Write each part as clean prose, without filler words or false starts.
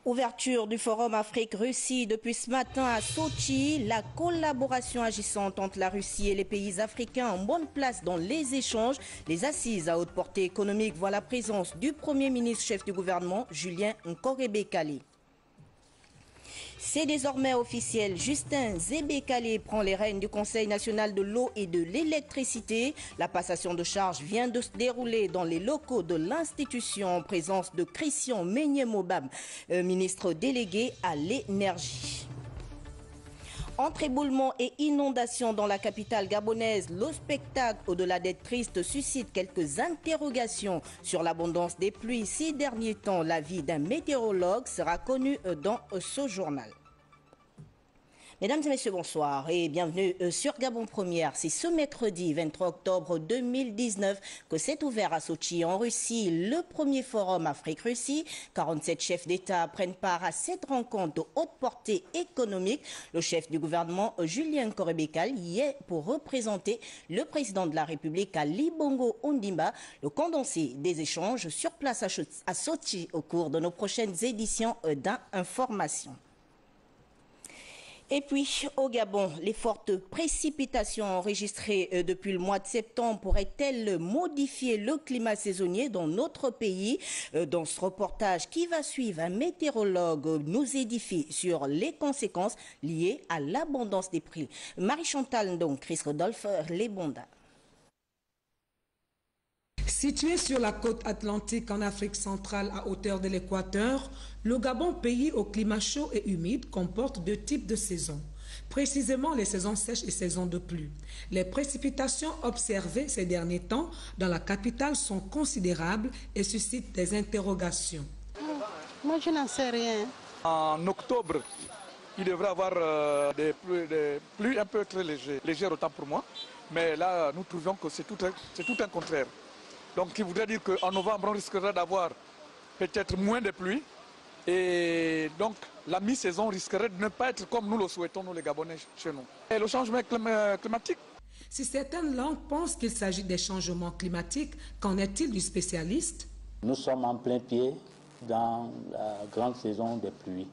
Ouverture du Forum Afrique-Russie depuis ce matin à Sochi. La collaboration agissante entre la Russie et les pays africains en bonne place dans les échanges. Les assises à haute portée économique voient la présence du Premier ministre chef du gouvernement, Julien Nkorebekale. C'est désormais officiel. Justin Zebekale prend les rênes du Conseil national de l'eau et de l'électricité. La passation de charge vient de se dérouler dans les locaux de l'institution en présence de Christian Menyemobam, ministre délégué à l'énergie. Entre éboulements et inondations dans la capitale gabonaise, le spectacle, au-delà d'être triste, suscite quelques interrogations sur l'abondance des pluies ces derniers temps. L'avis d'un météorologue sera connu dans ce journal. Mesdames et messieurs, bonsoir et bienvenue sur Gabon Première. C'est ce mercredi 23 octobre 2019 que s'est ouvert à Sochi en Russie le premier forum Afrique-Russie. 47 chefs d'État prennent part à cette rencontre de haute portée économique. Le chef du gouvernement, Julien Nkorebekale, y est pour représenter le président de la République, Ali Bongo Ondimba. Le condensé des échanges sur place à Sochi au cours de nos prochaines éditions d'Information. Et puis, au Gabon, les fortes précipitations enregistrées depuis le mois de septembre pourraient-elles modifier le climat saisonnier dans notre pays? Dans ce reportage qui va suivre, un météorologue nous édifie sur les conséquences liées à l'abondance des pluies. Marie-Chantal Ndong, Chris Rodolphe, Lebonda. Situé sur la côte atlantique en Afrique centrale à hauteur de l'équateur, le Gabon, pays au climat chaud et humide, comporte deux types de saisons. Précisément les saisons sèches et saisons de pluie. Les précipitations observées ces derniers temps dans la capitale sont considérables et suscitent des interrogations. Moi, je n'en sais rien. En octobre, il devrait y avoir des pluies un peu très légères autant pour moi. Mais là, nous trouvons que c'est tout un contraire. Donc, il voudrait dire qu'en novembre, on risquerait d'avoir peut-être moins de pluie. Et donc, la mi-saison risquerait de ne pas être comme nous le souhaitons, nous les Gabonais, chez nous. Et le changement climatique. Si certaines langues pensent qu'il s'agit des changements climatiques, qu'en est-il du spécialiste? Nous sommes en plein pied dans la grande saison des pluies.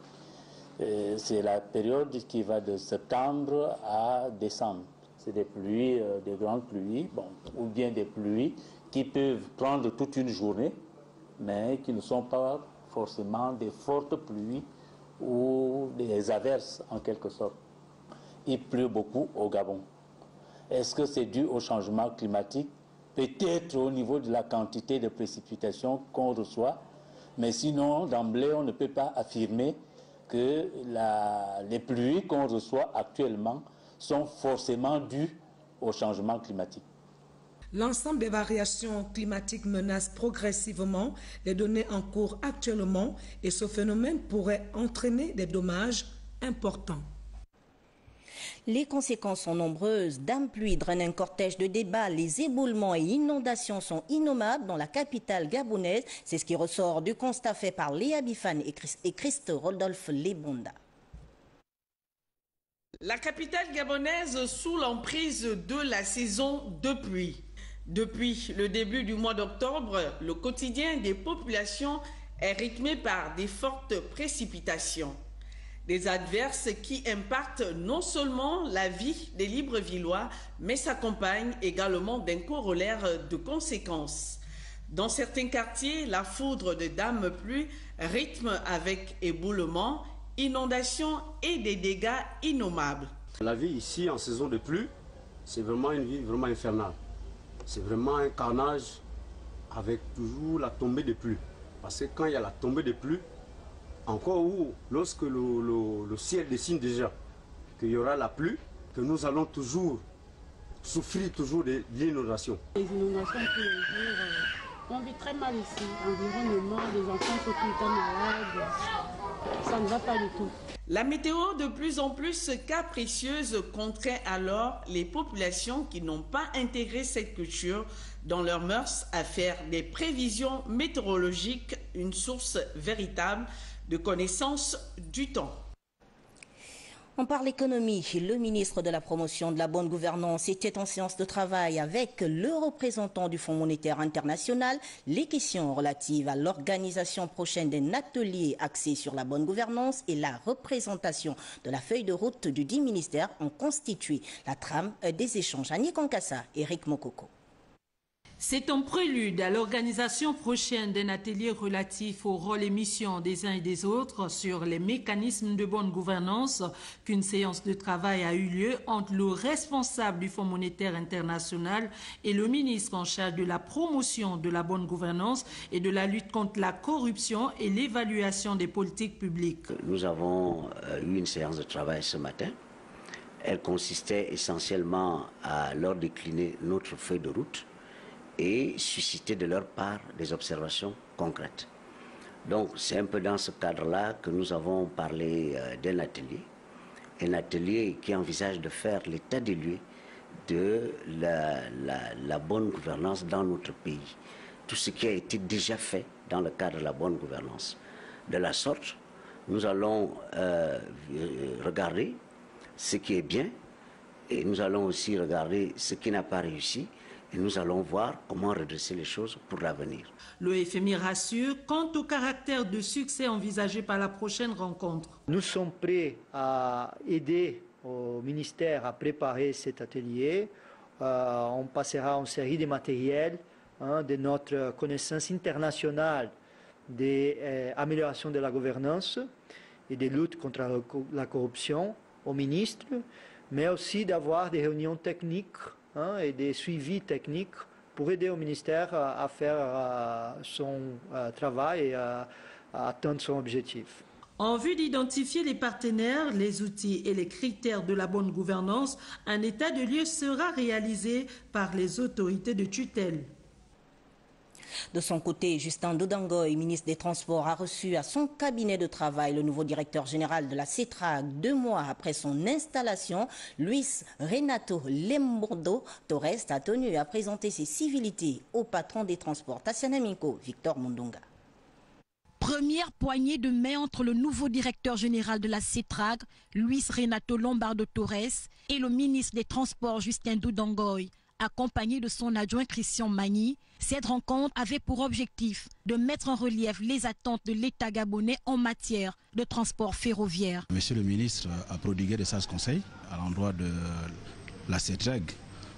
C'est la période qui va de septembre à décembre. C'est des pluies, des grandes pluies, ou bien des pluies qui peuvent prendre toute une journée, mais qui ne sont pas forcément des fortes pluies ou des averses en quelque sorte. Il pleut beaucoup au Gabon. Est-ce que c'est dû au changement climatique? Peut-être au niveau de la quantité de précipitations qu'on reçoit, mais sinon, d'emblée, on ne peut pas affirmer que les pluies qu'on reçoit actuellement sont forcément dues au changement climatique. L'ensemble des variations climatiques menace progressivement les données en cours actuellement et ce phénomène pourrait entraîner des dommages importants. Les conséquences sont nombreuses. Dame pluie draine un cortège de débats. Les éboulements et inondations sont innommables dans la capitale gabonaise. C'est ce qui ressort du constat fait par Léa Bifane et Christ Rodolphe Lebonda. La capitale gabonaise sous l'emprise de la saison de pluie. Depuis le début du mois d'octobre, le quotidien des populations est rythmé par des fortes précipitations. Des adverses qui impactent non seulement la vie des Librevillois, mais s'accompagnent également d'un corollaire de conséquences. Dans certains quartiers, la foudre de Dame pluie rythme avec éboulements, inondations et des dégâts innommables. La vie ici en saison de pluie, c'est vraiment une vie vraiment infernale. C'est vraiment un carnage avec toujours la tombée de pluie. Parce que quand il y a la tombée de pluie, encore où, lorsque le ciel dessine déjà qu'il y aura la pluie, que nous allons toujours souffrir toujours de l'inondation. Les inondations tous les jours, on vit très mal ici. Environnement, les enfants sont tout le temps malades. Ça ne va pas du tout. La météo de plus en plus capricieuse contraint alors les populations qui n'ont pas intégré cette culture dans leurs mœurs à faire des prévisions météorologiques, une source véritable de connaissance du temps. On parle économie. Le ministre de la promotion de la bonne gouvernance était en séance de travail avec le représentant du Fonds monétaire international. Les questions relatives à l'organisation prochaine d'un atelier axé sur la bonne gouvernance et la représentation de la feuille de route du dit ministère ont constitué la trame des échanges. Annie Kankassa, Eric Mokoko. C'est un prélude à l'organisation prochaine d'un atelier relatif au rôle et missions des uns et des autres sur les mécanismes de bonne gouvernance qu'une séance de travail a eu lieu entre le responsable du Fonds monétaire international et le ministre en charge de la promotion de la bonne gouvernance et de la lutte contre la corruption et l'évaluation des politiques publiques. Nous avons eu une séance de travail ce matin. Elle consistait essentiellement à leur décliner notre feuille de route et susciter de leur part des observations concrètes. Donc c'est un peu dans ce cadre-là que nous avons parlé d'un atelier. Un atelier qui envisage de faire l'état des lieux de la bonne gouvernance dans notre pays. Tout ce qui a été déjà fait dans le cadre de la bonne gouvernance. De la sorte, nous allons regarder ce qui est bien et nous allons aussi regarder ce qui n'a pas réussi. Et nous allons voir comment redresser les choses pour l'avenir. Le FMI rassure quant au caractère de succès envisagé par la prochaine rencontre. Nous sommes prêts à aider au ministère à préparer cet atelier. On passera en série de matériels, de notre connaissance internationale des améliorations de la gouvernance et des luttes contre la corruption au ministre, mais aussi d'avoir des réunions techniques et des suivis techniques pour aider au ministère à faire son travail et à atteindre son objectif. En vue d'identifier les partenaires, les outils et les critères de la bonne gouvernance, un état de lieu sera réalisé par les autorités de tutelle. De son côté, Justin Ndodangoy, ministre des Transports, a reçu à son cabinet de travail le nouveau directeur général de la CETRAG 2 mois après son installation. Luis Renato Lembordo Torres a tenu à présenter ses civilités au patron des transports. Tassiana Minko, Victor Mundunga. Première poignée de main entre le nouveau directeur général de la CETRAG, Luis Renato Lombardo Torres, et le ministre des Transports, Justin Ndodangoy, accompagné de son adjoint Christian Magny. Cette rencontre avait pour objectif de mettre en relief les attentes de l'État gabonais en matière de transport ferroviaire. Monsieur le ministre a prodigué des sages conseils à l'endroit de la CETRAG,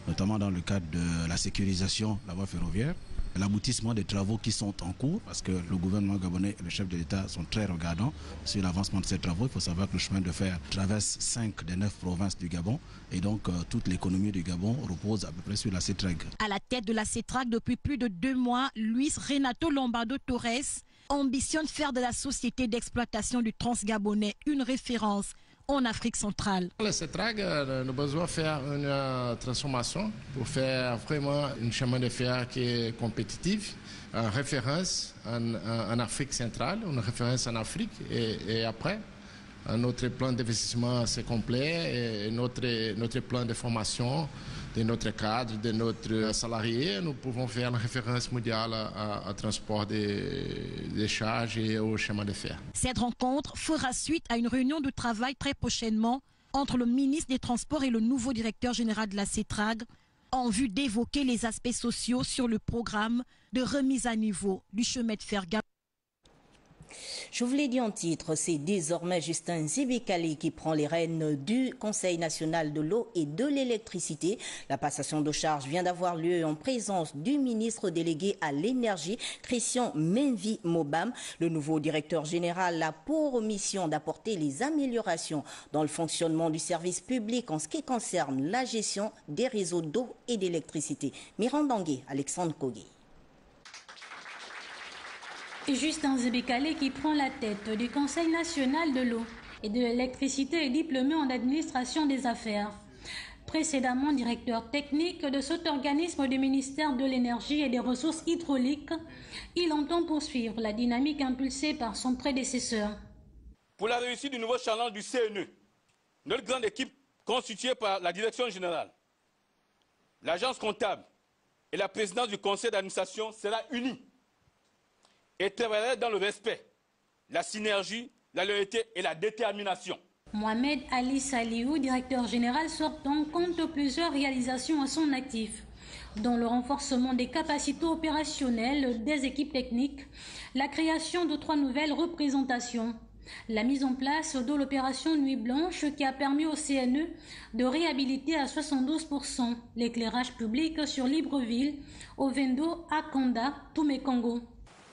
notamment dans le cadre de la sécurisation de la voie ferroviaire, l'aboutissement des travaux qui sont en cours, parce que le gouvernement gabonais et le chef de l'État sont très regardants sur l'avancement de ces travaux. Il faut savoir que le chemin de fer traverse 5 des 9 provinces du Gabon et donc toute l'économie du Gabon repose à peu près sur la CETRAG. À la tête de la CETRAG depuis plus de 2 mois, Luis Renato Lombardo Torres ambitionne faire de la société d'exploitation du Transgabonais une référence en Afrique centrale. La CETRAG a besoin de faire une transformation pour faire vraiment un chemin de fer qui est compétitif, une référence en Afrique centrale, une référence en Afrique et après, notre plan d'investissement c'est complet et notre plan de formation de notre cadre, de notre salarié, nous pouvons faire une référence mondiale à transport des charges et au chemin de fer. Cette rencontre fera suite à une réunion de travail très prochainement entre le ministre des Transports et le nouveau directeur général de la CETRAG en vue d'évoquer les aspects sociaux sur le programme de remise à niveau du chemin de fer gabonais. Je vous l'ai dit en titre, c'est désormais Justin Zibikali qui prend les rênes du Conseil national de l'eau et de l'électricité. La passation de charge vient d'avoir lieu en présence du ministre délégué à l'énergie, Christian Menvi Mobam. Le nouveau directeur général a pour mission d'apporter les améliorations dans le fonctionnement du service public en ce qui concerne la gestion des réseaux d'eau et d'électricité. Mirandangé, Alexandre Kogé. Justin Zibikali, qui prend la tête du Conseil national de l'eau et de l'électricité, est diplômé en administration des affaires. Précédemment directeur technique de cet organisme du ministère de l'énergie et des ressources hydrauliques, il entend poursuivre la dynamique impulsée par son prédécesseur. Pour la réussite du nouveau challenge du CNE, notre grande équipe constituée par la direction générale, l'agence comptable et la présidence du conseil d'administration sera unie et travaillera dans le respect, la synergie, la loyauté et la détermination. Mohamed Ali Saliou, directeur général sortant, compte plusieurs réalisations à son actif, dont le renforcement des capacités opérationnelles des équipes techniques, la création de 3 nouvelles représentations, la mise en place de l'opération Nuit Blanche qui a permis au CNE de réhabiliter à 72% l'éclairage public sur Libreville, Ovendo, Akanda, Toumékongo.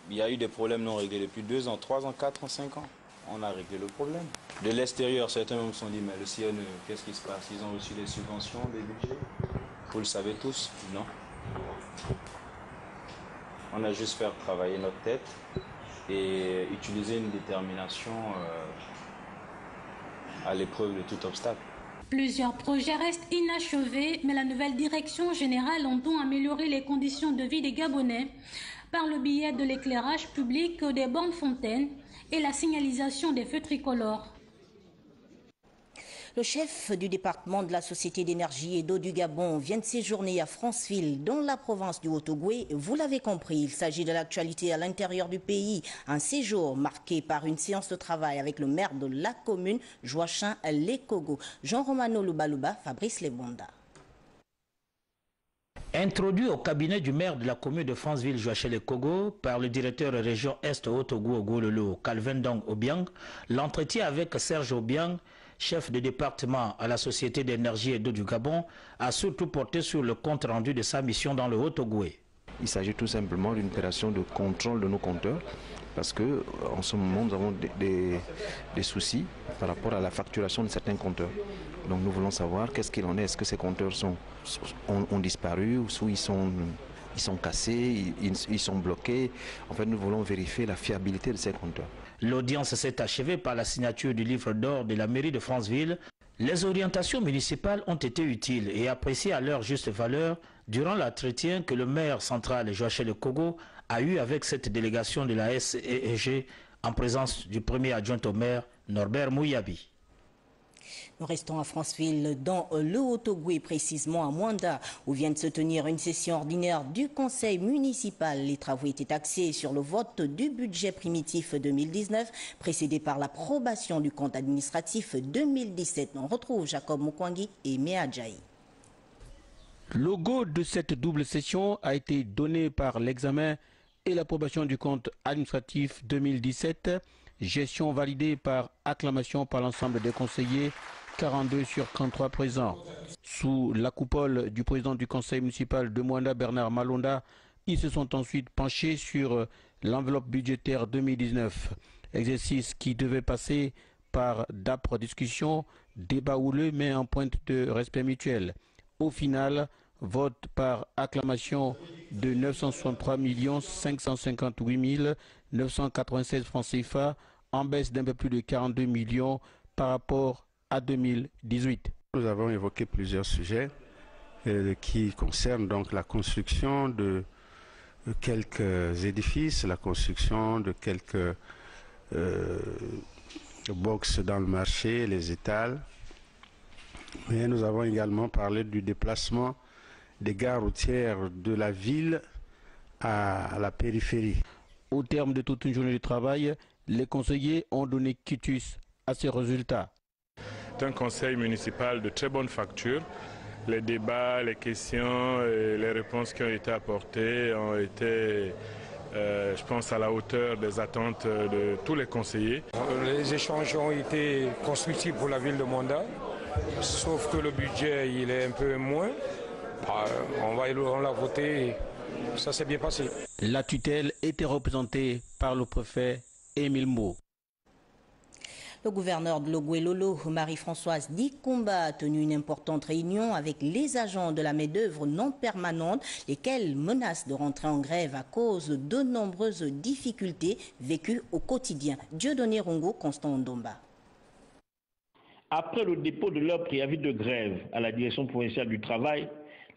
Il y a eu des problèmes non réglés depuis 2 ans, 3 ans, 4 ans, 5 ans. On a réglé le problème. De l'extérieur, certains me sont dit, mais le CNE, qu'est-ce qui se passe? Ils ont reçu des subventions, des budgets. Vous le savez tous, non? On a juste fait travailler notre tête et utiliser une détermination à l'épreuve de tout obstacle. Plusieurs projets restent inachevés, mais la nouvelle direction générale entend améliorer les conditions de vie des Gabonais par le biais de l'éclairage public des bornes fontaines et la signalisation des feux tricolores. Le chef du département de la Société d'énergie et d'eau du Gabon vient de séjourner à Franceville, dans la province du Haut-Ogooué. Vous l'avez compris, il s'agit de l'actualité à l'intérieur du pays. Un séjour marqué par une séance de travail avec le maire de la commune, Joachim Lekogo. Jean-Romano Lubaluba, Fabrice Lebonda. Introduit au cabinet du maire de la commune de Franceville, Joachim Lekogo, par le directeur région Est Haut-Ogooué, Calvin Dong Obiang, l'entretien avec Serge Obiang, chef de département à la Société d'énergie et d'eau du Gabon, a surtout porté sur le compte rendu de sa mission dans le Haut-Ogooué. Il s'agit tout simplement d'une opération de contrôle de nos compteurs, parce qu'en ce moment, nous avons des soucis par rapport à la facturation de certains compteurs. Donc nous voulons savoir qu'est-ce qu'il en est. Est-ce que ces compteurs ont disparu ou ils sont cassés, ils sont bloqués. En fait, nous voulons vérifier la fiabilité de ces compteurs. L'audience s'est achevée par la signature du livre d'or de la mairie de Franceville. Les orientations municipales ont été utiles et appréciées à leur juste valeur durant l'entretien que le maire central Joachim Lekogo a eu avec cette délégation de la SEG en présence du premier adjoint au maire Norbert Mouyabi. Nous restons à Franceville, dans le Haut-Ogooué, précisément à Mwanda, où vient de se tenir une session ordinaire du conseil municipal. Les travaux étaient axés sur le vote du budget primitif 2019, précédé par l'approbation du compte administratif 2017. On retrouve Jacob Mukwangi et Méa Djaï. Le go de cette double session a été donné par l'examen et l'approbation du compte administratif 2017, gestion validée par acclamation par l'ensemble des conseillers, 42 sur 33 présents. Sous la coupole du président du conseil municipal de Mwanda, Bernard Malonda, ils se sont ensuite penchés sur l'enveloppe budgétaire 2019, exercice qui devait passer par d'âpres discussions, débats houleux mais en pointe de respect mutuel. Au final, vote par acclamation de 963 558 996 francs CFA, en baisse d'un peu plus de 42 millions par rapport à 2018. Nous avons évoqué plusieurs sujets qui concernent donc la construction de quelques édifices, la construction de quelques boxes dans le marché, les étals. Mais nous avons également parlé du déplacement des gares routières de la ville à la périphérie. Au terme de toute une journée de travail, les conseillers ont donné quitus à ces résultats. C'est un conseil municipal de très bonne facture. Les débats, les questions et les réponses qui ont été apportées ont été, je pense, à la hauteur des attentes de tous les conseillers. Les échanges ont été constructifs pour la ville de Mwanda, sauf que le budget il est un peu moins. On l'a voté, ça s'est bien passé. La tutelle était représentée par le préfet Émile Mo. Le gouverneur de l'Ogooué-Lolo, Marie-Françoise Dikomba, a tenu une importante réunion avec les agents de la main-d'œuvre non permanente, lesquels menacent de rentrer en grève à cause de nombreuses difficultés vécues au quotidien. Dieudonné Rongo, Constant Ndomba. Après le dépôt de leur préavis de grève à la direction provinciale du travail,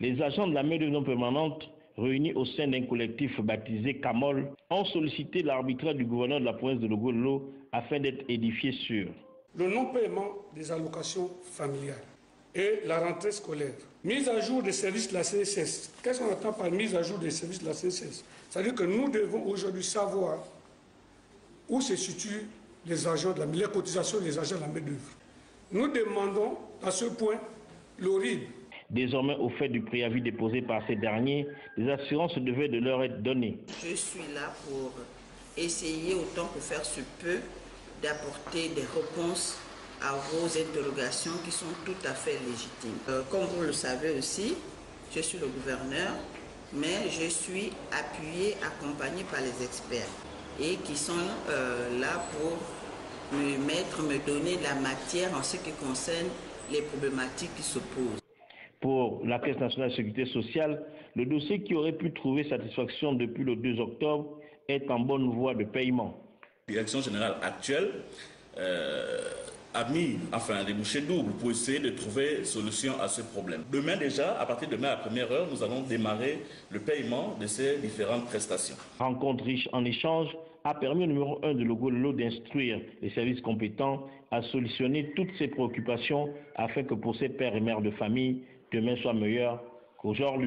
les agents de la main-d'œuvre non permanente, réunis au sein d'un collectif baptisé Camol, ont sollicité l'arbitrage du gouverneur de la province de l'Ogooué-Lolo afin d'être édifiés sur le non-paiement des allocations familiales et la rentrée scolaire. Mise à jour des services de la CNSS. Qu'est-ce qu'on entend par mise à jour des services de la CNSS? C'est-à-dire que nous devons aujourd'hui savoir où se situent les agents les cotisations des agents de la main-d'œuvre. Nous demandons à ce point l'ORID. Désormais, au fait du préavis déposé par ces derniers, les assurances devaient de leur être données. Je suis là pour essayer autant que faire se peut d'apporter des réponses à vos interrogations qui sont tout à fait légitimes. Comme vous le savez aussi, je suis le gouverneur, mais je suis appuyé, accompagné par les experts et qui sont là pour me donner de la matière en ce qui concerne les problématiques qui se posent. Pour la Caisse nationale de sécurité sociale, le dossier qui aurait pu trouver satisfaction depuis le 2 octobre est en bonne voie de paiement. La direction générale actuelle a mis des bouchées doubles pour essayer de trouver solution à ce problème. Demain déjà, à partir de demain à la première heure, nous allons démarrer le paiement de ces différentes prestations. Rencontre riche en échanges a permis au numéro 1 de Logololo d'instruire les services compétents à solutionner toutes ces préoccupations afin que pour ces pères et mères de famille, demain soit meilleur qu'aujourd'hui.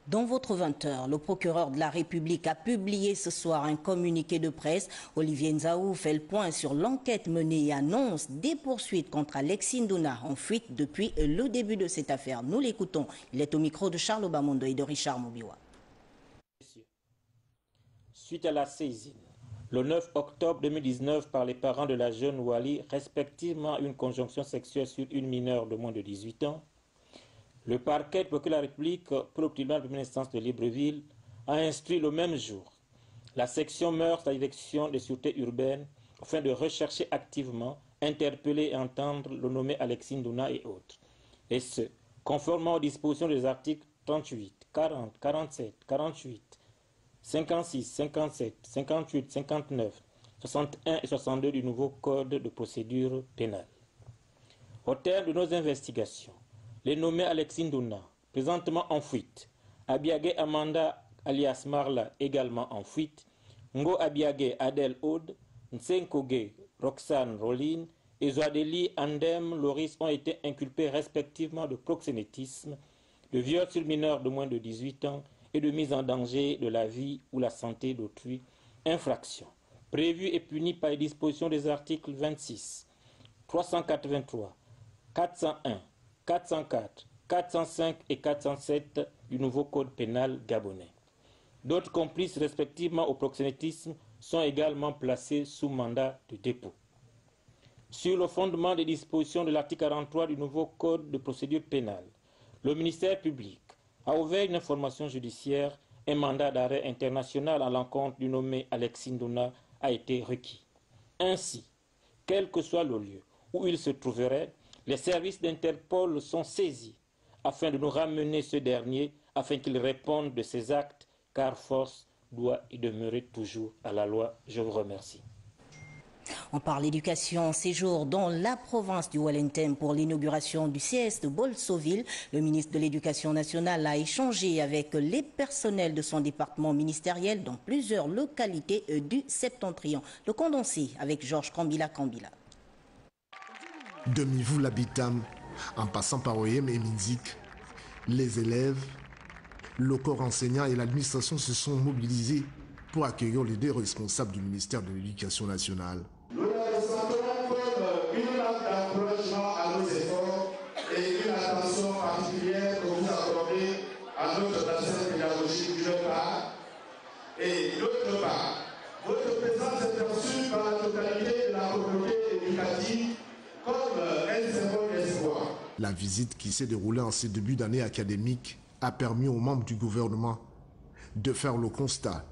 Dans votre 20h, le procureur de la République a publié ce soir un communiqué de presse. Olivier Nzaou fait le point sur l'enquête menée et annonce des poursuites contre Alexis Ndouna en fuite depuis le début de cette affaire. Nous l'écoutons. Il est au micro de Charles Obamondo et de Richard Mobiwa. Suite à la saisine, le 9 octobre 2019 par les parents de la jeune Wali, respectivement une conjonction sexuelle sur une mineure de moins de 18 ans, le parquet de la République pour le tribunal de première instance de Libreville a instruit le même jour la section Mœurs de la direction de sûreté urbaine afin de rechercher activement, interpeller et entendre le nommé Alexis Ndouna et autres. Et ce, conformément aux dispositions des articles 38, 40, 47, 48, 56, 57, 58, 59, 61 et 62 du nouveau Code de procédure pénale. Au terme de nos investigations, les nommés Alexis Ndouna, présentement en fuite, Abiagé Amanda alias Marla, également en fuite, Ngo Abiagé Adèle Aude, Nsenkoge Roxane Roline et Zoadeli Andem Loris ont été inculpés respectivement de proxénétisme, de viol sur mineur de moins de 18 ans et de mise en danger de la vie ou la santé d'autrui, infraction prévue et punie par les dispositions des articles 26, 383, 401, 404, 405 et 407 du nouveau Code pénal gabonais. D'autres complices respectivement au proxénétisme sont également placés sous mandat de dépôt. Sur le fondement des dispositions de l'article 43 du nouveau Code de procédure pénale, le ministère public a ouvert une information judiciaire. Un mandat d'arrêt international à l'encontre du nommé Alexis Ndouna a été requis. Ainsi, quel que soit le lieu où il se trouverait, les services d'Interpol sont saisis afin de nous ramener ce dernier, afin qu'il réponde de ses actes, car force doit y demeurer toujours à la loi. Je vous remercie. On parle éducation, séjour dans la province du Wellington pour l'inauguration du CS de Bolsoville. Le ministre de l'Éducation nationale a échangé avec les personnels de son département ministériel dans plusieurs localités du Septentrion. Le condensé avec Georges Kambila. De Mivou Bitam, en passant par Oyem et Minzik, les élèves, le corps enseignant et l'administration se sont mobilisés pour accueillir les deux responsables du ministère de l'Éducation nationale. Nous le ressentons comme une marque d'encouragement à nos efforts et une attention particulière que vous accordez à notre bassin pédagogique d'une part, et d'autre part, votre présence est perçue par la totalité de la communauté éducative comme un symbole d'espoir. La visite qui s'est déroulée en ce début d'année académique a permis aux membres du gouvernement de faire le constat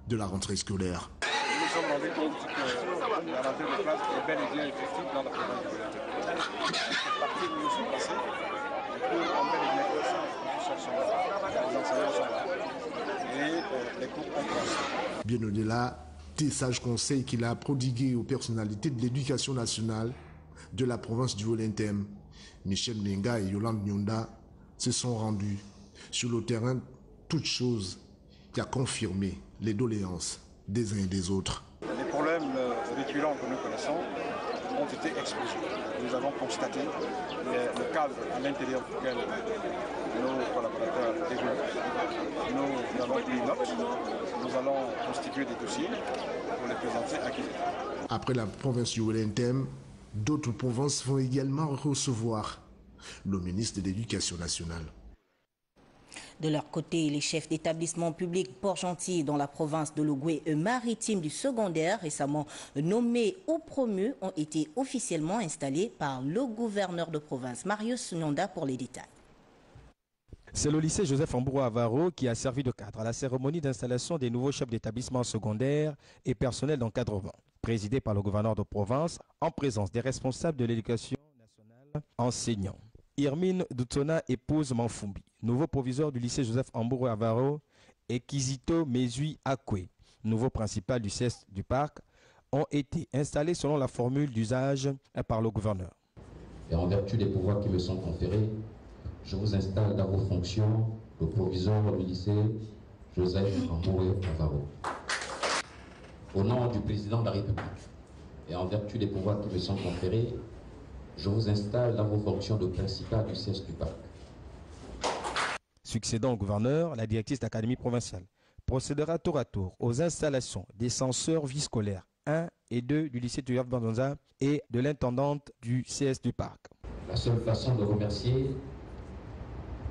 de la rentrée scolaire. Nous sommes rendus compte que la rentrée de classe est bel et bien effective dans la province du Wellington. Cette partie où nous sommes passés, les cours ont bel et bien commencé, les professeurs sont là, les enseignants sont là, et les cours ont commencé. Bien au-delà des sages conseils qu'il a prodigués aux personnalités de l'éducation nationale de la province du Wellington, Michel Menga et Yolande Nyonda se sont rendus sur le terrain, toute chose qui a confirmé les doléances des uns et des autres. Les problèmes récurrents que nous connaissons ont été exposés. Nous avons constaté le cadre à l'intérieur duquel nos collaborateurs évoluent. Nous avons pris note. Nous allons constituer des dossiers pour les présenter à qui. Après la province du Wellington, D'autres provinces vont également recevoir le ministre de l'Éducation nationale. De leur côté, les chefs d'établissement public Port-Gentil dans la province de l'Ogooué maritime du secondaire, récemment nommés ou promus, ont été officiellement installés par le gouverneur de province, Marius Nyonda, pour les détails. C'est le lycée Joseph Amburo-Avaro qui a servi de cadre à la cérémonie d'installation des nouveaux chefs d'établissement secondaire et personnel d'encadrement, présidée par le gouverneur de province en présence des responsables de l'éducation nationale enseignants. Irmine Dutsona épouse Manfumbi, nouveau proviseur du lycée Joseph Amburo-Avaro, et Kizito Mezui Akwe, nouveau principal du CES du parc, ont été installés selon la formule d'usage par le gouverneur. Et en vertu des pouvoirs qui me sont conférés, je vous installe dans vos fonctions le proviseur du lycée Joseph Amburo-Avaro. Au nom du président de la République et en vertu des pouvoirs qui me sont conférés, je vous installe dans vos fonctions de principal du CES du parc. Succédant au gouverneur, la directrice d'académie provinciale procédera tour à tour aux installations des censeurs vie scolaires 1 et 2 du lycée Tuyaf Bandonza et de l'intendante du CS du parc. La seule façon de remercier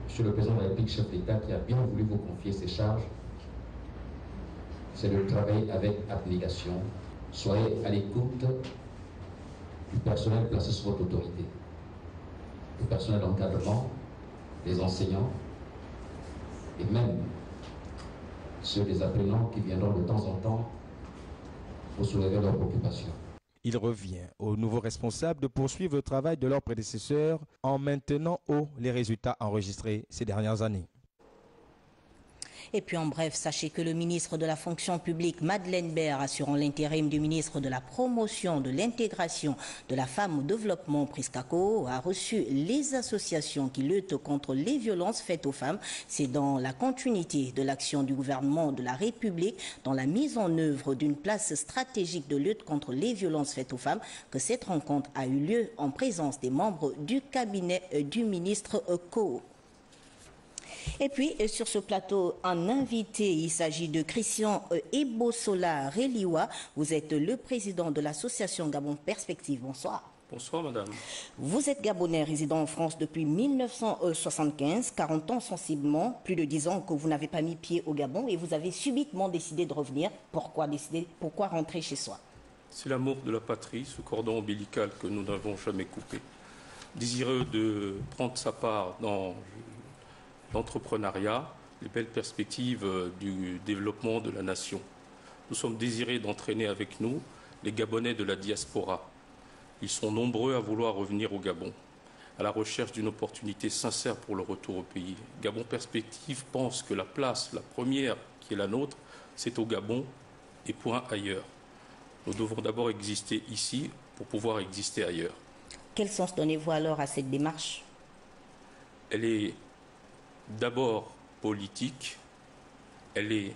Monsieur le Président de la République, chef d'État, qui a bien voulu vous confier ces charges, c'est de travailler avec abnégation. Soyez à l'écoute du personnel placé sous votre autorité, du personnel d'encadrement, des enseignants et même ceux des apprenants qui viendront de temps en temps pour soulever leurs préoccupations. Il revient aux nouveaux responsables de poursuivre le travail de leurs prédécesseurs en maintenant haut les résultats enregistrés ces dernières années. Et puis en bref, sachez que le ministre de la fonction publique, Madeleine Baird, assurant l'intérim du ministre de la promotion, de l'intégration de la femme au développement, Priscaco, a reçu les associations qui luttent contre les violences faites aux femmes. C'est dans la continuité de l'action du gouvernement de la République dans la mise en œuvre d'une place stratégique de lutte contre les violences faites aux femmes que cette rencontre a eu lieu en présence des membres du cabinet du ministre Co. Et puis, sur ce plateau, un invité, il s'agit de Christian Ebosola Reliwa. Vous êtes le président de l'association Gabon Perspective. Bonsoir. Bonsoir, madame. Vous êtes gabonais résident en France depuis 1975, 40 ans sensiblement, plus de 10 ans que vous n'avez pas mis pied au Gabon et vous avez subitement décidé de revenir. Pourquoi rentrer chez soi? C'est l'amour de la patrie, ce cordon ombilical que nous n'avons jamais coupé. Désireux de prendre sa part dans l'entrepreneuriat, les belles perspectives du développement de la nation. Nous sommes désirés d'entraîner avec nous les Gabonais de la diaspora. Ils sont nombreux à vouloir revenir au Gabon, à la recherche d'une opportunité sincère pour le retour au pays. Gabon Perspective pense que la place, la première qui est la nôtre, c'est au Gabon et point ailleurs. Nous devons d'abord exister ici pour pouvoir exister ailleurs. Quel sens donnez-vous alors à cette démarche? Elle est d'abord politique, elle est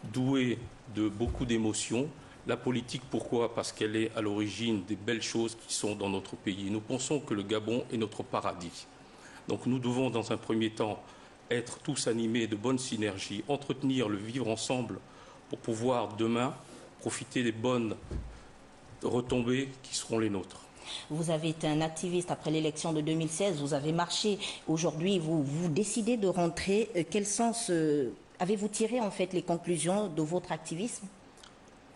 douée de beaucoup d'émotions. La politique, pourquoi? Parce qu'elle est à l'origine des belles choses qui sont dans notre pays. Nous pensons que le Gabon est notre paradis. Donc nous devons dans un premier temps être tous animés de bonnes synergies, entretenir le vivre ensemble pour pouvoir demain profiter des bonnes retombées qui seront les nôtres. Vous avez été un activiste après l'élection de 2016, vous avez marché. Aujourd'hui, vous décidez de rentrer. Quel sens avez-vous tiré en fait les conclusions de votre activisme?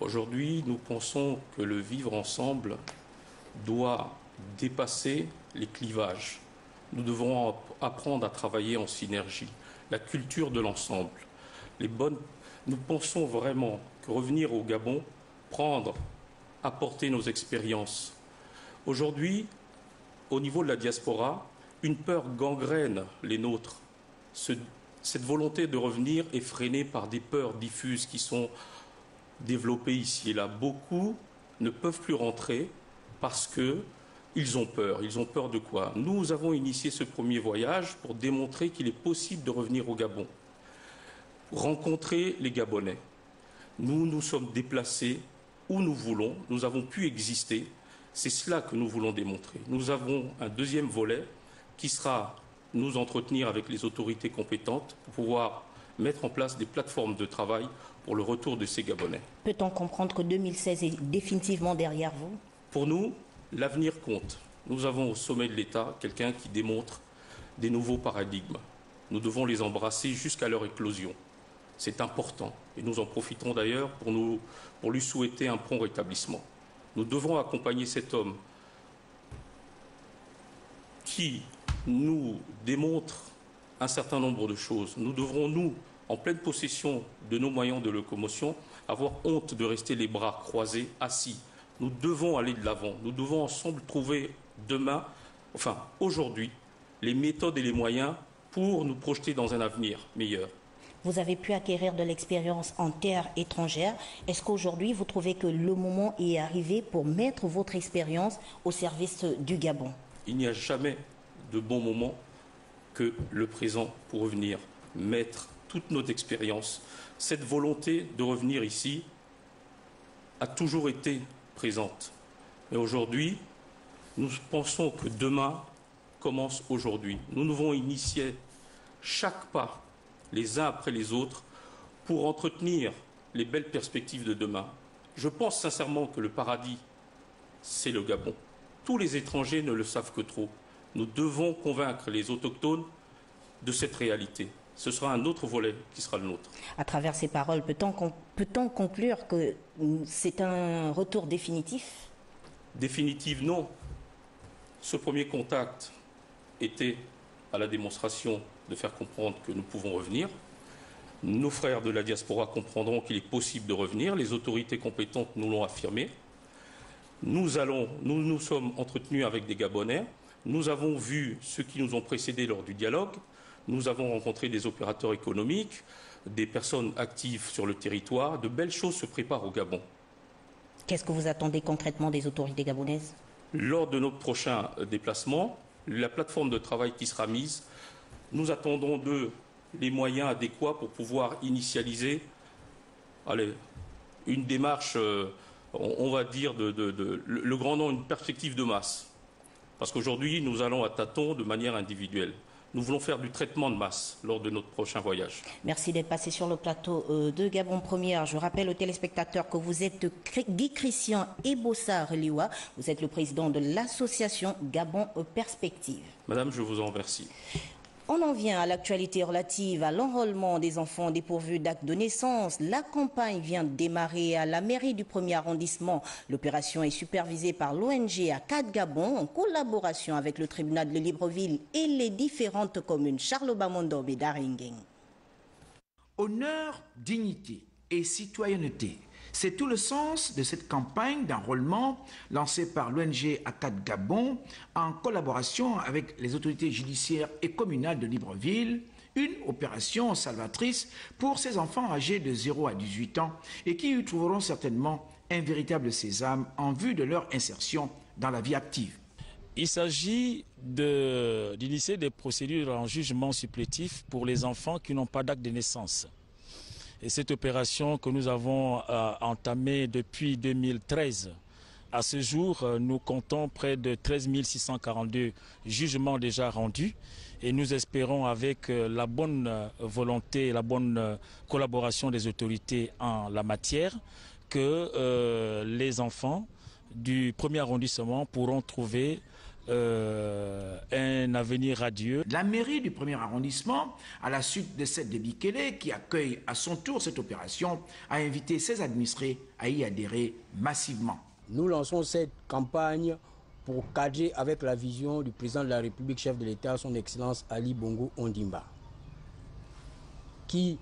Aujourd'hui, nous pensons que le vivre ensemble doit dépasser les clivages. Nous devons apprendre à travailler en synergie. La culture de l'ensemble. Nous pensons vraiment que revenir au Gabon, apporter nos expériences. Aujourd'hui, au niveau de la diaspora, une peur gangrène les nôtres. Cette volonté de revenir est freinée par des peurs diffuses qui sont développées ici et là. Beaucoup ne peuvent plus rentrer parce qu'ils ont peur. Ils ont peur de quoi? Nous avons initié ce premier voyage pour démontrer qu'il est possible de revenir au Gabon, rencontrer les Gabonais. Nous nous sommes déplacés où nous voulons, nous avons pu exister. C'est cela que nous voulons démontrer. Nous avons un deuxième volet qui sera nous entretenir avec les autorités compétentes pour pouvoir mettre en place des plateformes de travail pour le retour de ces Gabonais. Peut-on comprendre que 2016 est définitivement derrière vous? Pour nous, L'avenir compte. Nous avons au sommet de l'État quelqu'un qui démontre des nouveaux paradigmes. Nous devons les embrasser jusqu'à leur éclosion. C'est important et nous en profitons d'ailleurs pour lui souhaiter un prompt rétablissement. Nous devons accompagner cet homme qui nous démontre un certain nombre de choses. Nous devrons, nous, en pleine possession de nos moyens de locomotion, avoir honte de rester les bras croisés, assis. Nous devons aller de l'avant. Nous devons ensemble trouver demain, enfin aujourd'hui, les méthodes et les moyens pour nous projeter dans un avenir meilleur. Vous avez pu acquérir de l'expérience en terre étrangère. Est-ce qu'aujourd'hui, vous trouvez que le moment est arrivé pour mettre votre expérience au service du Gabon? Il n'y a jamais de bon moment que le présent pour revenir mettre toute notre expérience. Cette volonté de revenir ici a toujours été présente. Mais aujourd'hui, nous pensons que demain commence aujourd'hui. Nous devons initier chaque pas, les uns après les autres, pour entretenir les belles perspectives de demain. Je pense sincèrement que le paradis, c'est le Gabon. Tous les étrangers ne le savent que trop. Nous devons convaincre les autochtones de cette réalité. Ce sera un autre volet qui sera le nôtre. À travers ces paroles, peut-on conclure que c'est un retour définitif? Définitif, non. Ce premier contact était à la démonstration de faire comprendre que nous pouvons revenir. Nos frères de la diaspora comprendront qu'il est possible de revenir. Les autorités compétentes nous l'ont affirmé. Nous sommes entretenus avec des Gabonais. Nous avons vu ceux qui nous ont précédés lors du dialogue. Nous avons rencontré des opérateurs économiques, des personnes actives sur le territoire. De belles choses se préparent au Gabon. Qu'est-ce que vous attendez concrètement des autorités gabonaises? Lors de notre prochain déplacement, la plateforme de travail qui sera mise, nous attendons d'eux les moyens adéquats pour pouvoir initialiser une démarche, on va dire, le grand nom, une perspective de masse. Parce qu'aujourd'hui, nous allons à tâtons de manière individuelle. Nous voulons faire du traitement de masse lors de notre prochain voyage. Merci d'être passé sur le plateau de Gabon Première. Je rappelle aux téléspectateurs que vous êtes Guy Christian Ebossa Reliwa. Vous êtes le président de l'association Gabon Perspective. Madame, je vous en remercie. On en vient à l'actualité relative à l'enrôlement des enfants dépourvus d'acte de naissance. La campagne vient de démarrer à la mairie du 1er arrondissement. L'opération est supervisée par l'ONG ACAD Gabon en collaboration avec le tribunal de Libreville et les différentes communes Charles-Obamondo et Daringeng. Honneur, dignité et citoyenneté. C'est tout le sens de cette campagne d'enrôlement lancée par l'ONG ACAD Gabon en collaboration avec les autorités judiciaires et communales de Libreville, une opération salvatrice pour ces enfants âgés de 0 à 18 ans et qui y trouveront certainement un véritable sésame en vue de leur insertion dans la vie active. Il s'agit d'initier des procédures en jugement supplétif pour les enfants qui n'ont pas d'acte de naissance. Et cette opération que nous avons entamée depuis 2013, à ce jour, nous comptons près de 13 642 jugements déjà rendus. Et nous espérons, avec la bonne volonté et la bonne collaboration des autorités en la matière, que les enfants du 1er arrondissement pourront trouver un avenir radieux. La mairie du 1er arrondissement, à la suite de cette de Bikele, qui accueille à son tour cette opération, a invité ses administrés à y adhérer massivement. Nous lançons cette campagne pour cadrer avec la vision du président de la République, chef de l'État, son Excellence Ali Bongo Ondimba, qui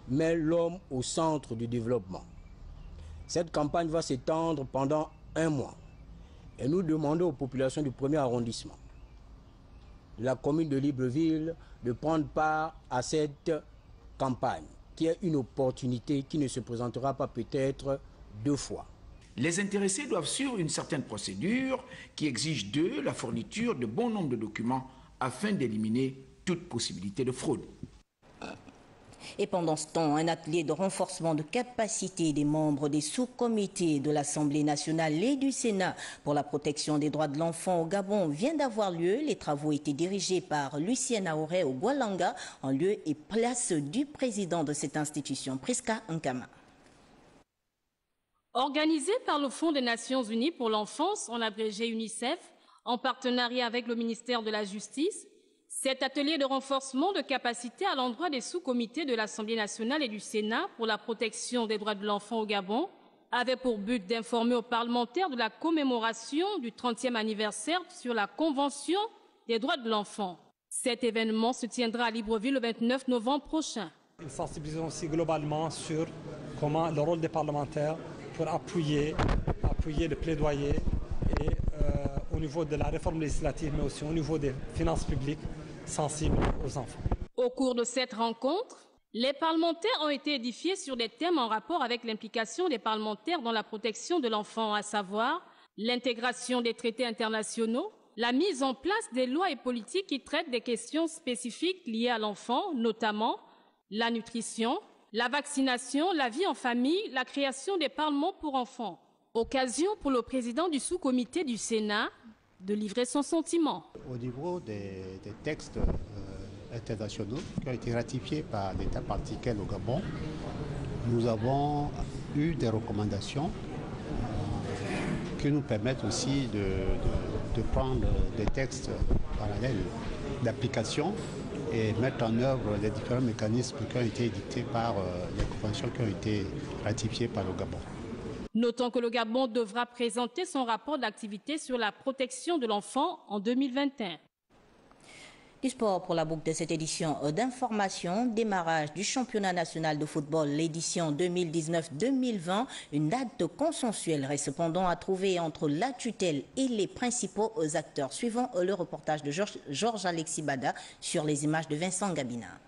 met l'homme au centre du développement. Cette campagne va s'étendre pendant 1 mois. Et nous demandons aux populations du 1er arrondissement, de la commune de Libreville, de prendre part à cette campagne, qui est une opportunité qui ne se présentera pas peut-être 2 fois. Les intéressés doivent suivre une certaine procédure qui exige d'eux la fourniture de bon nombre de documents afin d'éliminer toute possibilité de fraude. Et pendant ce temps, un atelier de renforcement de capacité des membres des sous-comités de l'Assemblée nationale et du Sénat pour la protection des droits de l'enfant au Gabon vient d'avoir lieu. Les travaux étaient dirigés par Lucien Aoré au Gualanga, en lieu et place du président de cette institution, Priska Nkama. Organisé par le Fonds des Nations Unies pour l'enfance, en abrégé UNICEF, en partenariat avec le ministère de la Justice, cet atelier de renforcement de capacité à l'endroit des sous-comités de l'Assemblée nationale et du Sénat pour la protection des droits de l'enfant au Gabon avait pour but d'informer aux parlementaires de la commémoration du 30e anniversaire sur la Convention des droits de l'enfant. Cet événement se tiendra à Libreville le 29 novembre prochain. Une sensibilisation aussi globalement sur comment le rôle des parlementaires pour appuyer le plaidoyer et au niveau de la réforme législative, mais aussi au niveau des finances publiques sensibles aux enfants. Au cours de cette rencontre, les parlementaires ont été édifiés sur des thèmes en rapport avec l'implication des parlementaires dans la protection de l'enfant, à savoir l'intégration des traités internationaux, la mise en place des lois et politiques qui traitent des questions spécifiques liées à l'enfant, notamment la nutrition, la vaccination, la vie en famille, la création des parlements pour enfants. Occasion pour le président du sous-comité du Sénat de livrer son sentiment. Au niveau des textes internationaux qui ont été ratifiés par l'État particulier au Gabon, nous avons eu des recommandations qui nous permettent aussi de prendre des textes parallèles d'application et mettre en œuvre les différents mécanismes qui ont été dictés par les conventions qui ont été ratifiées par le Gabon. Notons que le Gabon devra présenter son rapport d'activité sur la protection de l'enfant en 2021. Du sport pour la boucle de cette édition d'information, démarrage du championnat national de football, l'édition 2019-2020. Une date consensuelle reste cependant à trouver entre la tutelle et les principaux acteurs. Suivant le reportage de Georges-Alexis Bada sur les images de Vincent Gabina.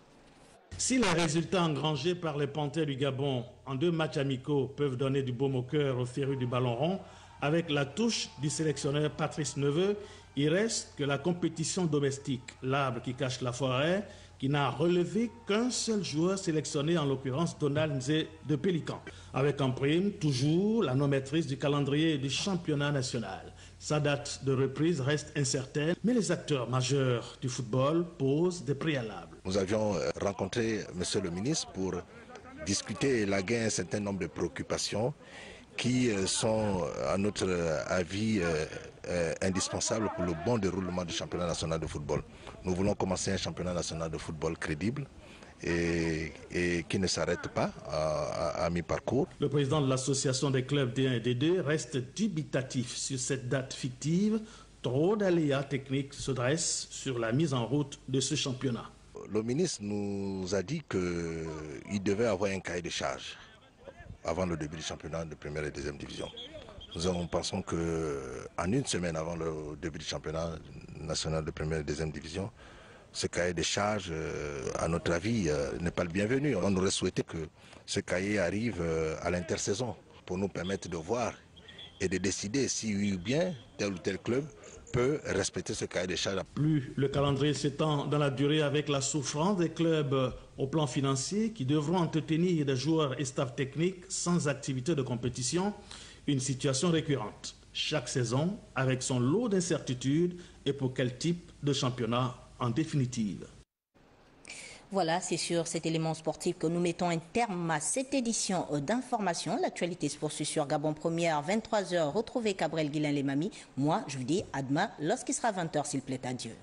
Si les résultats engrangés par les Panthères du Gabon en 2 matchs amicaux peuvent donner du baume au cœur aux férus du ballon rond, avec la touche du sélectionneur Patrice Neveu, il reste que la compétition domestique, l'arbre qui cache la forêt, qui n'a relevé qu'un seul joueur sélectionné, en l'occurrence Donald Nzé de Pélican, avec en prime toujours la non-maîtrise du calendrier du championnat national. Sa date de reprise reste incertaine, mais les acteurs majeurs du football posent des préalables. Nous avions rencontré M. le ministre pour discuter et élaguer un certain nombre de préoccupations qui sont, à notre avis, indispensables pour le bon déroulement du championnat national de football. Nous voulons commencer un championnat national de football crédible et qui ne s'arrête pas à mi-parcours. Le président de l'association des clubs D1 et D2 reste dubitatif sur cette date fictive. Trop d'aléas techniques se dressent sur la mise en route de ce championnat. Le ministre nous a dit qu'il devait avoir un cahier de charges avant le début du championnat de première et deuxième division. Nous pensons qu'en une semaine avant le début du championnat national de première et deuxième division, ce cahier de charges, à notre avis, n'est pas le bienvenu. On aurait souhaité que ce cahier arrive à l'intersaison pour nous permettre de voir et de décider si oui ou bien tel ou tel club peut respecter ce cahier de charges. Plus le calendrier s'étend dans la durée avec la souffrance des clubs au plan financier qui devront entretenir des joueurs et staff techniques sans activité de compétition, une situation récurrente. Chaque saison avec son lot d'incertitudes et pour quel type de championnat en définitive. Voilà, c'est sur cet élément sportif que nous mettons un terme à cette édition d'information. L'actualité se poursuit sur Gabon Première, 23h. Retrouvez Cabrel Guilain les mamies. Moi, je vous dis à demain lorsqu'il sera 20h, s'il plaît à Dieu.